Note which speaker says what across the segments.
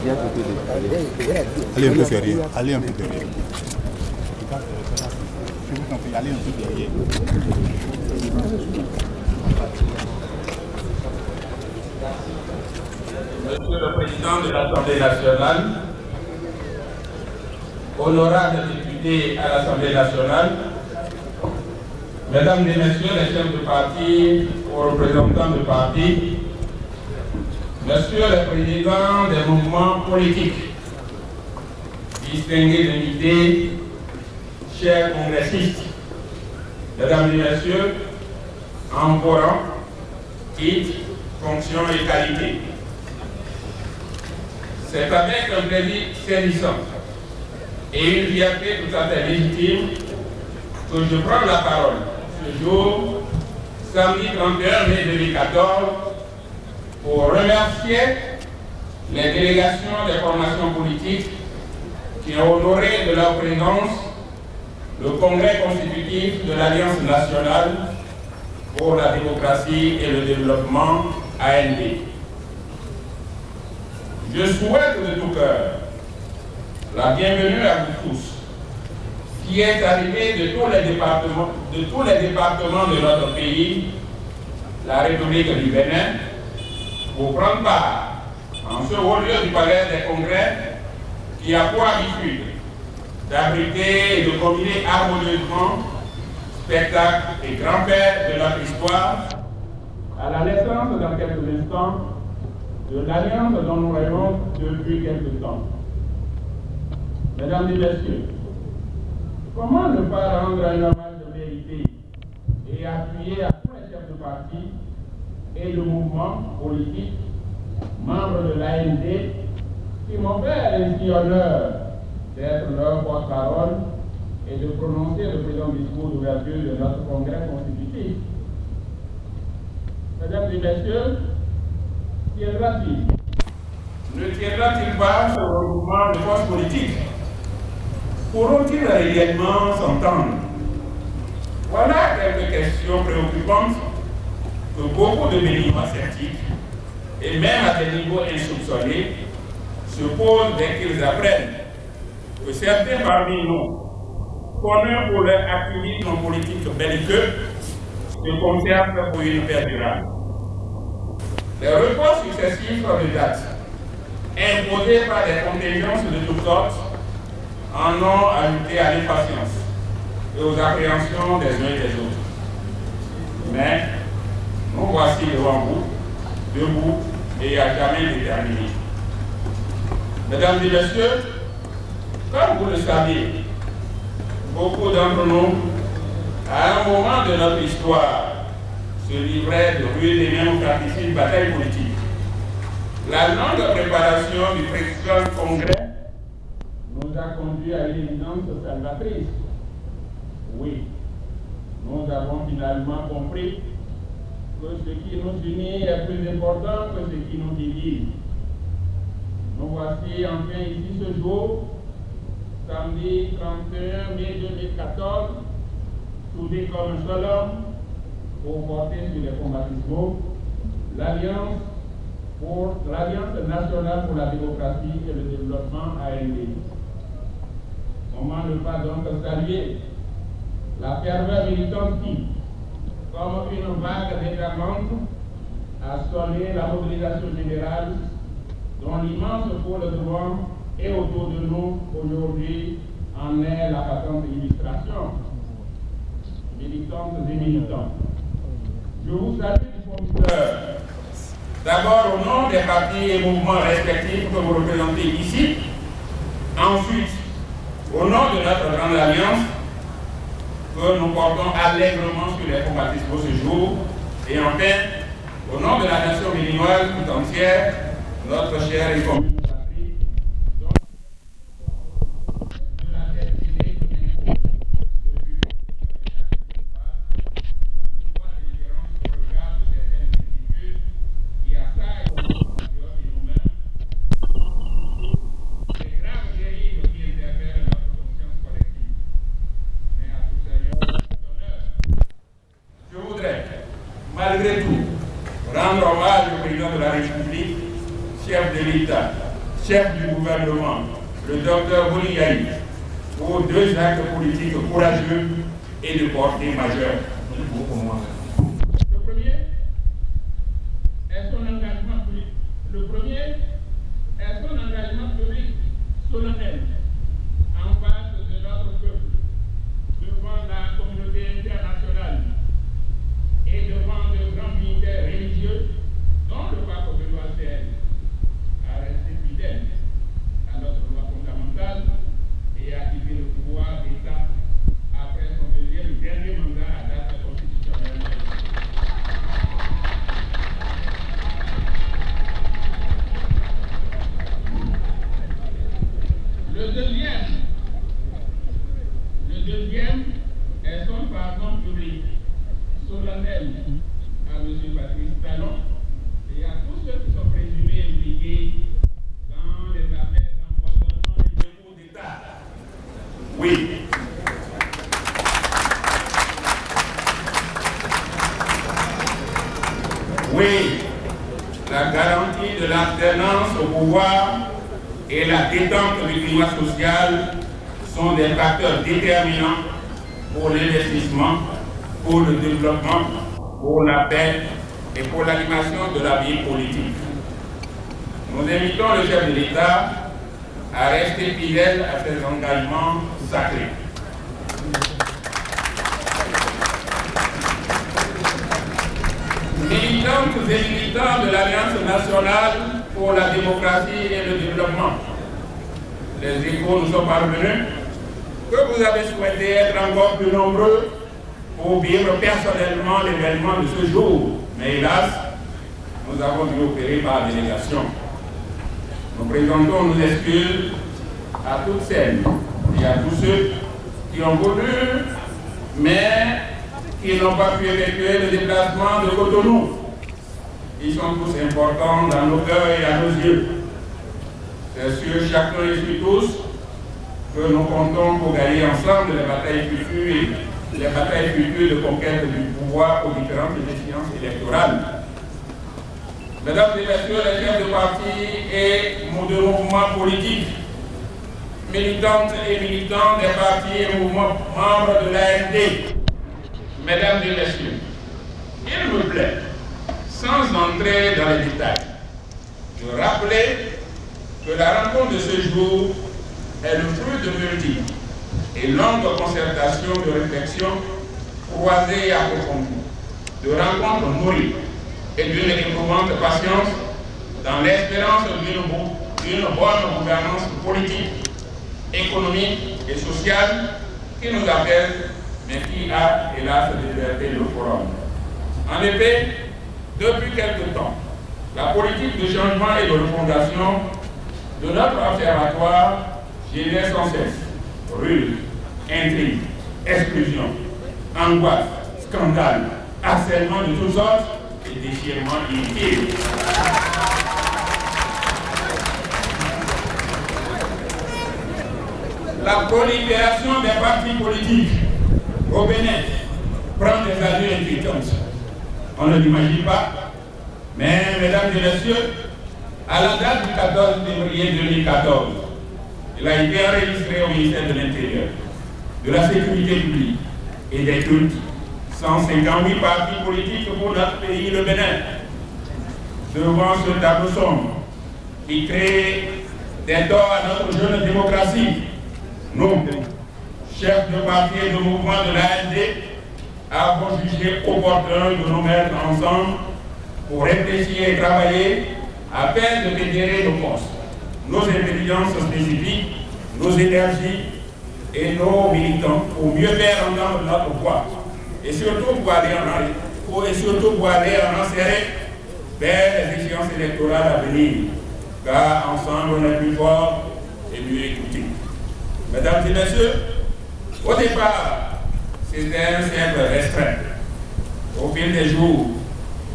Speaker 1: Allez un peu derrière. Allez un peu derrière. Je vous conseille, allez un peu derrière.
Speaker 2: Monsieur le Président de l'Assemblée nationale, honorables députés à l'Assemblée nationale, Mesdames et Messieurs les chefs de parti ou représentants de parti, Monsieur le Président des mouvements politiques, distingués invités, chers congressistes, Mesdames et Messieurs, en vos rangs, titres, fonctions et qualités. C'est avec un plaisir saisissant et une fierté tout à fait légitime que je prends la parole ce jour, samedi 31 mai 2014, pour remercier les délégations des formations politiques qui ont honoré de leur présence le congrès constitutif de l'Alliance nationale pour la démocratie et le développement, AND. Je souhaite de tout cœur la bienvenue à vous tous, qui est arrivé de tous les départements de notre pays, la République du Bénin, pour prendre part en ce haut lieu du palais des congrès qui a pour habitude d'abriter et de combiner harmonieusement spectacle et grand-père de notre histoire à la naissance dans quelques instants de l'alliance dont nous rêvons depuis quelque temps. Mesdames et Messieurs, comment ne pas rendre un hommage de vérité et appuyer à tous les chefs de parti et de mouvements politiques, membres de l'AND, qui m'ont fait ainsi honneur d'être leur porte-parole et de prononcer le présent discours d'ouverture de notre congrès constitutif. Mesdames et Messieurs, tiendra-t-il? Ne tiendra-t-il pas ce regroupement de forces politiques? Pourront-ils réellement s'entendre? Voilà quelques questions préoccupantes que beaucoup de militants sceptiques, et même à des niveaux insoupçonnés, se posent dès qu'ils apprennent que certains parmi nous, connus pour leur activisme politique belliqueux, se conservent pour une paix durable. Les reports successifs de date, imposés par des contingences de toutes sortes, en ont ajouté à l'impatience et aux appréhensions des uns et des autres. Mais nous voici devant vous, debout et à jamais déterminés. Mesdames et Messieurs, comme vous le savez, beaucoup d'entre nous, à un moment de notre histoire, se livraient de rudes et même praticides batailles politiques. La longue préparation du précédent congrès nous a conduit à une évidence salvatrice. Oui, nous avons finalement compris que ce qui nous unit est plus important que ce qui nous divise. Nous voici enfin ici ce jour, samedi 31 mai 2014, soudés comme un seul homme, pour porter sur les combattistes l'Alliance nationale pour la démocratie et le développement AND. Comment ne pas donc saluer la ferveur militante qui, comme une vague déferlante, a sonné la mobilisation générale dont l'immense pôle devant et autour de nous aujourd'hui en est la patente illustration. Militantes et militants, je vous salue du fond du cœur. D'abord au nom des partis et mouvements respectifs que vous représentez ici, ensuite au nom de notre grande alliance que nous portons allègrement sur les combattistes pour ce jour, et enfin au nom de la nation béninoise tout entière, notre chère et commune patrie, dont de la destinée que nous impose depuis qui assaillent nous-mêmes, les graves dérives qui interpellent notre conscience collective. Mais à tout sérieux, je voudrais, malgré tout, rendre hommage au président de la République, chef de l'État, chef du gouvernement, le docteur Boliaï, pour 2 actes politiques courageux et de portée majeure. Le premier est son engagement public. Solennel en face de notre peuple, devant la communauté internationale et devant de grands militaires religieux, dont le pape Benoît XVI a resté fidèle à notre loi fondamentale et a quitté le pouvoir d'État après son dernier mandat à date constitutionnelle. Le deuxième est son pardon public, solennel à M. Patrice Talon et à tous ceux qui sont présumés impliqués dans les affaires d'empoisonnement et de coup d'État. Oui. Oui, la garantie de l'alternance au pouvoir et la détente du climat social sont des facteurs déterminants pour l'investissement, pour le développement, pour la paix et pour l'animation de la vie politique. Nous invitons le chef de l'État à rester fidèle à ses engagements sacrés. Militantes et militants de l'Alliance nationale pour la démocratie et le développement, les échos nous sont parvenus que vous avez souhaité être encore plus nombreux pour vivre personnellement l'événement de ce jour. Mais hélas, nous avons dû opérer par délégation. Nous présentons nos excuses à toutes celles et à tous ceux qui ont voulu, mais qui n'ont pas pu effectuer le déplacement de Cotonou. Ils sont tous importants dans nos cœurs et à nos yeux. C'est sur chacun et sur tous que nous comptons pour gagner ensemble les batailles futures de conquête du pouvoir aux différentes échéances électorales. Mesdames et messieurs les chefs de parti et de mouvements politiques, militantes et militants des partis et mouvements membres de l'AND, mesdames et messieurs, il me plaît, sans entrer dans les détails, de rappeler que la rencontre de ce jour est le fruit de multiples et longues concertations de réflexion croisées et approfondies, de rencontres nourries et d'une éprouvante patience dans l'espérance d'une bonne gouvernance politique, économique et sociale qui nous appelle, mais qui a, hélas, déserté le forum. En effet, depuis quelque temps, la politique de changement et de refondation de notre observatoire génère sans cesse ruses, intrigues, exclusion, angoisse, scandale, harcèlement de toutes sortes et déchirement inutile. La prolifération des partis politiques au Bénin prend des allures inquiétantes. On ne l'imagine pas, mais mesdames et messieurs, à la date du 14 février 2014, il a été enregistré au ministère de l'Intérieur, de la Sécurité publique et des cultes 158 partis politiques pour notre pays, le Bénin. Devant ce tableau sombre qui crée des torts à notre jeune démocratie, nous, chefs de parti et de mouvement de l'AND, avons jugé opportun de nous mettre ensemble pour réfléchir et travailler afin de fédérer nos forces, nos intelligences spécifiques, nos énergies et nos militants pour mieux faire entendre notre voix et surtout pour aller en enserrer vers les échéances électorales à venir, car ensemble on est plus fort et mieux écoutés. Mesdames et messieurs, au départ, c'était un cercle restreint. Au fil des jours,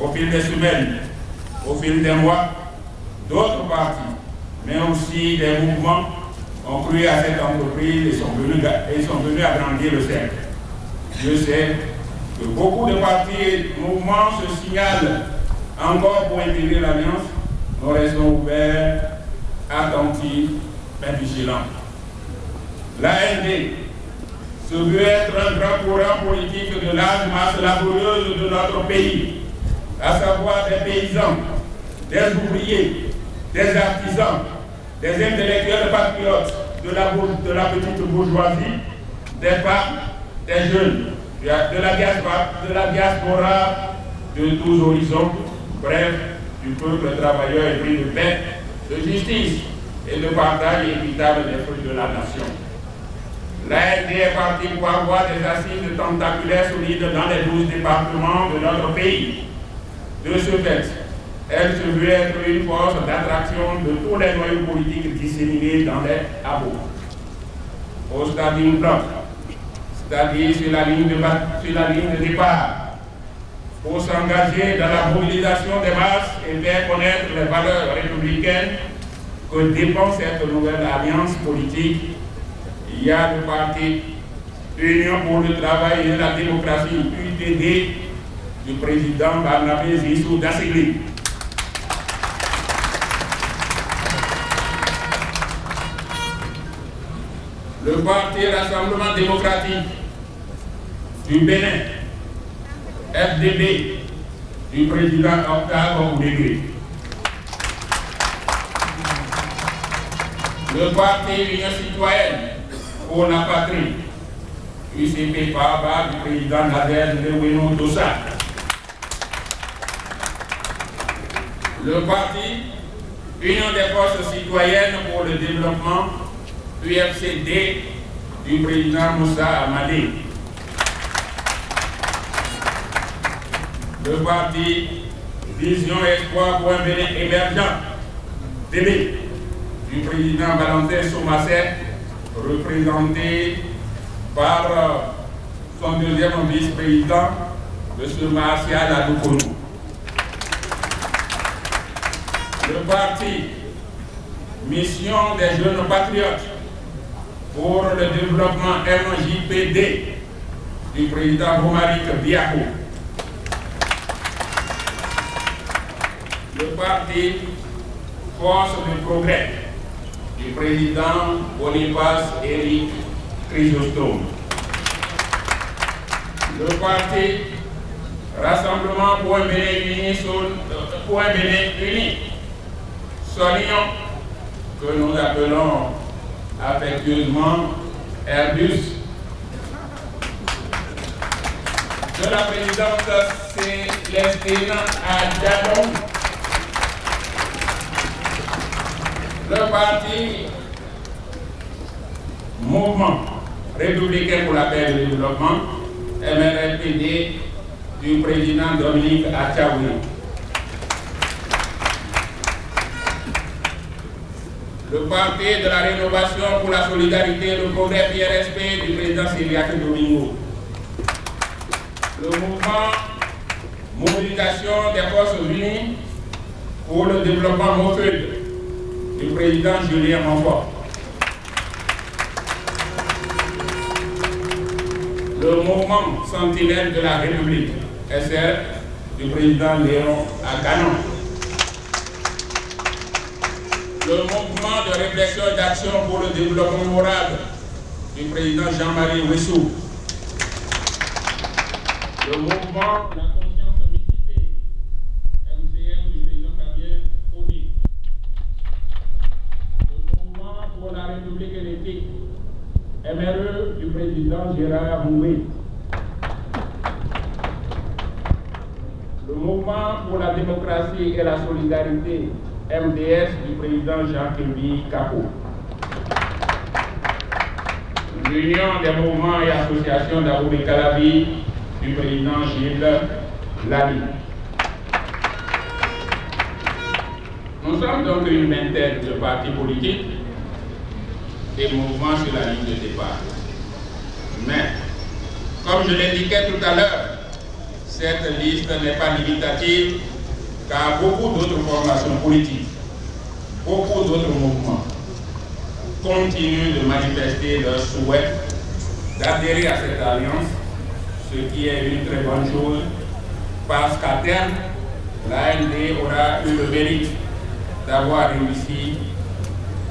Speaker 2: au fil des semaines, au fil des mois, d'autres partis, mais aussi des mouvements, ont cru à cette entreprise et sont venus agrandir le cercle. Je sais que beaucoup de partis et mouvements se signalent encore pour intégrer l'Alliance. Nous restons ouverts attentif, mais vigilant. L'AND se veut être un grand courant politique de la masse laborieuse de notre pays, à savoir des paysans, des ouvriers, des artisans, des intellectuels patriotes de la petite bourgeoisie, des femmes, des jeunes, de la diaspora de tous horizons, bref, du peuple travailleur épris de paix, de justice et de partage équitable des fruits de la nation. L'AND est partie pour avoir des assises tentaculaires solides dans les 12 départements de notre pays. De ce fait, elle se veut être une force d'attraction de tous les noyaux politiques disséminés dans les hameaux. Au stade blanc, c'est-à-dire sur la ligne de départ, pour s'engager dans la mobilisation des masses et faire connaître les valeurs républicaines que dépend cette nouvelle alliance politique. Il y a le parti Union pour le travail et la démocratie, UTD, du président Barnabé Zissou Dassigli. Le parti Rassemblement démocratique du Bénin, FDB, du président Octave Oudégué. Le parti Union citoyenne pour la patrie, UCP Paba, du président Nader Leweno Dossa. Le parti Union des forces citoyennes pour le développement, UFCD, du président Moussa Amadé. Le parti Vision Espoir pour un Bénin émergent, DB, du président Valentin Somasset, représenté par son deuxième vice-président, M. Martial Adoukonou. Le parti Mission des jeunes patriotes pour le développement MJPD, du président Romaric Biako. Le parti Force du Progrès, du président Boniface Éric Chrysostome. Le parti Rassemblement pour un Bénin uni, Solion, que nous appelons affectueusement Airbus. De la présidente Célestine Adjadon. Le parti Mouvement républicain pour la paix et le développement, MRLPD, du président Dominique Achaoui. Le parti de la rénovation pour la solidarité et le progrès PRSP, du président Cyriaque Domingo. Le mouvement mobilisation des forces unies pour le développement MOFUD, du président Julien Montfort. Le mouvement sentinelle de la République, SR, du président Léon Aganon. Le mouvement de réflexion et d'action pour le développement moral, du président Jean-Marie Wissou. Le mouvement La conscience mixité, MCM, du président Fabien Audi. Le mouvement pour la République et l'éthique, MRE, du président Gérard Moué. Le mouvement pour la démocratie et la solidarité, MDS, du président Jean-Kéby Capot. L'Union des mouvements et associations d'Aboubé Calabi, du président Gilles Lamy. Nous sommes donc une vingtaine de partis politiques et mouvements sur la ligne de départ. Mais, comme je l'indiquais tout à l'heure, cette liste n'est pas limitative car beaucoup d'autres formations politiques, beaucoup d'autres mouvements continuent de manifester leur souhait d'adhérer à cette alliance, ce qui est une très bonne chose, parce qu'à terme, l'AND aura eu le mérite d'avoir réussi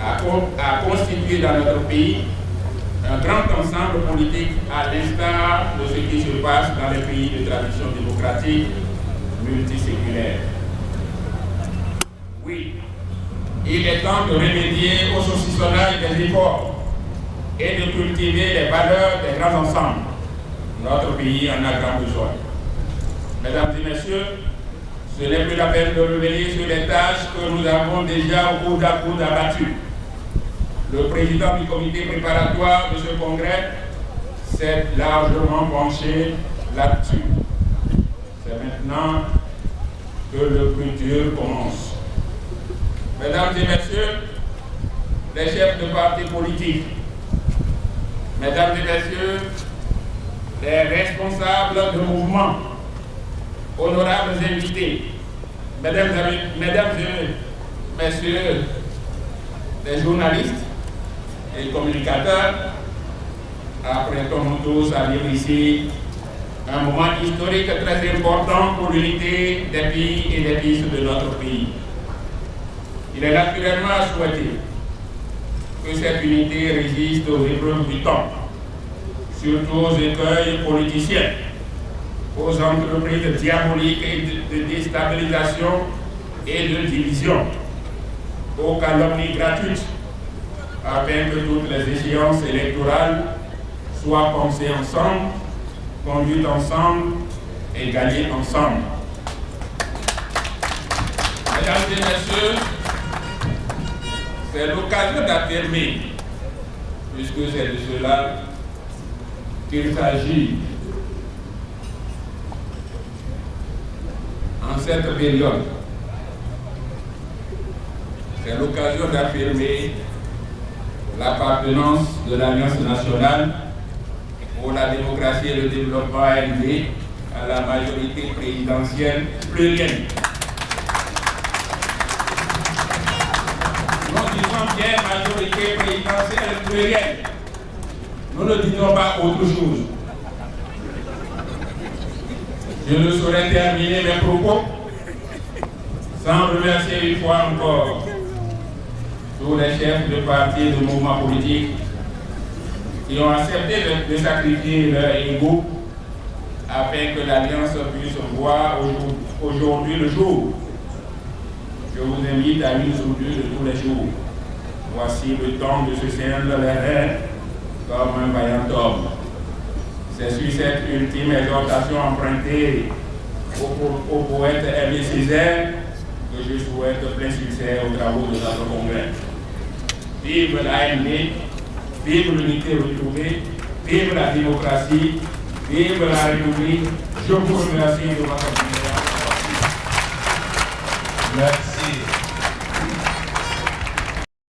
Speaker 2: a constitué dans notre pays un grand ensemble politique à l'instar de ce qui se passe dans les pays de tradition démocratique multiséculaire. Oui, il est temps de remédier au saucissonnage des efforts et de cultiver les valeurs des grands ensembles. Notre pays en a grand besoin. Mesdames et messieurs, ce n'est plus la peine de revenir sur les tâches que nous avons déjà au coude à coude abattues. Le président du comité préparatoire de ce congrès s'est largement penché là-dessus. C'est maintenant que le plus dur commence. Mesdames et messieurs, les chefs de partis politiques, mesdames et messieurs, les responsables de mouvements, honorables invités, mesdames et messieurs, les journalistes et les communicateurs, apprêtons-nous tous à vivre ici un moment historique très important pour l'unité des pays et des fils de notre pays. Il est naturellement à souhaiter que cette unité résiste aux épreuves du temps, surtout aux écueils politiciens, aux entreprises diaboliques et de déstabilisation et de division, aux calomnies gratuites, afin que toutes les échéances électorales soient pensées ensemble, conduites ensemble et gagnées ensemble. Mesdames et messieurs, c'est l'occasion d'affirmer, puisque c'est de cela qu'il s'agit en cette période. C'est l'occasion d'affirmer l'appartenance de l'Alliance nationale pour la démocratie et le développement AND à la majorité présidentielle plurielle. Nous disons bien majorité présidentielle plurielle. Nous ne disons pas autre chose. Je ne saurais terminer mes propos sans remercier une fois encore tous les chefs de partis et de mouvements politiques qui ont accepté de sacrifier leur ego afin que l'Alliance puisse voir aujourd'hui le jour. Je vous invite à une soudure de tous les jours. Voici le temps de se serrer les reins comme un vaillant homme. C'est sur cette ultime exhortation empruntée au poète Aimé Césaire que je souhaite plein succès aux travaux de notre congrès. Vive l'AND, vive l'unité retrouvée, vive la démocratie, vive la République. Je vous remercie de votre attention.
Speaker 3: Merci.